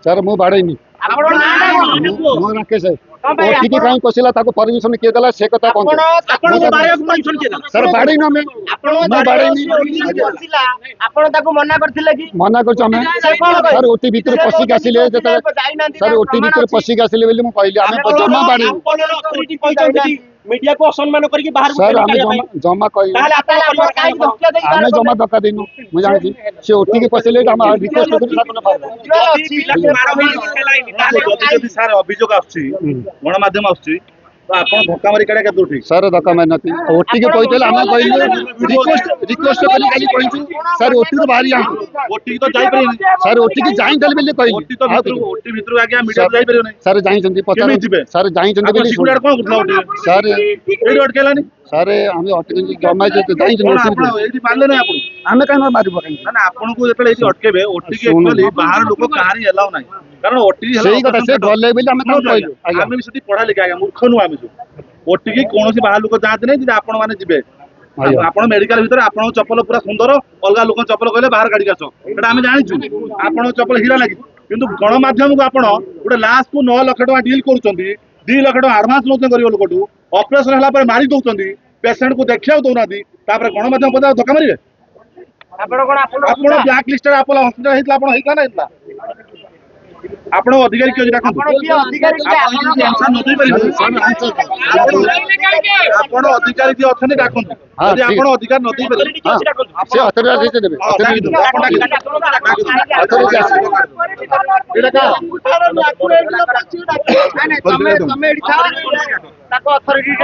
sir मु बाड़ेनी मो राकेश है ओटी की कहीं पशिला ताको परमिशन किए देला से कथा कोन सर बाड़ेनी हमें मो बाड़ेनी आपण ताको मना करथिले कि मना कर हमें सर ओटी भीतर पशिक आसिले जते सर ओटी भीतर पशिक आसिले बोली मु कहली हमें जमा बाड़ेनी मीडिया को असम्मान करके बाहर सर हमें जमा कहली हमें जमा धक्का देनु मु जानि से ओटी के पशिले हम रिक्वेस्ट करू सर अभियोग आछि गणमाध्यम आछि तो आपण धक्का मारी काढे केतो ठीक सर धक्का मार नथी ओटी के कहते हम कहली रिक्वेस्ट करी खाली कहछु सर ओटी तो बाहरी ओटी तो जाई परिनी सर ओटी की जाई चल बेले कहली ओटी भीतर आगे मीडिया जाई परियो नै सर जाई चंदी पता सर जाई चंदी बेले सिक्युरिटी कोन करला ओटी सर एडी अटकेलानी सर हम अटके जमा जे जाई चंदी एडी मारले नै आपण हमें काहे मारिबो काहे ना आपण को जेतले एडी अटकेबे ओटी के एक्चुअली बाहर लोक कहानी एलाउ नै कारण ओटी सही कथा से गले बेले हम काहे कहलु आमे भी सती पढ़ा लिखा आगे मूर्ख नु आमे ओटी की कोनोसी बाहर लोक जात नै जे आपण माने जिबे आपण मेडिकल भीतर आपण चप्पल पूरा सुंदर अलगा लोक चप्पल कहले बाहर गाड़ी आसो एटा आमे जानिछु आपण चप्पल हीरा लागि किंतु गणमाध्यम को आपण गोटे लास्ट को 9 लाख टका डील करूचंदी 2 लाख टका एडवांस लोक करियो लोकटू ऑपरेशन हला पर मारी दउचंदी पेशेंट को देखिया दउनादी तापर गणमाध्यम पदा धक्का मारिबे आपण ब्लैक लिस्टेड आपण हॉस्पिटल हेतला आपण हेतला ना हेतला आपण अधिकारी के डाकन आपण अधिकारी के अथने डाकन यदि आपण अधिकार न दे परिबे से अथरे से देबे आपण अथरे एटा का तमे एडी था ताको अथॉरिटी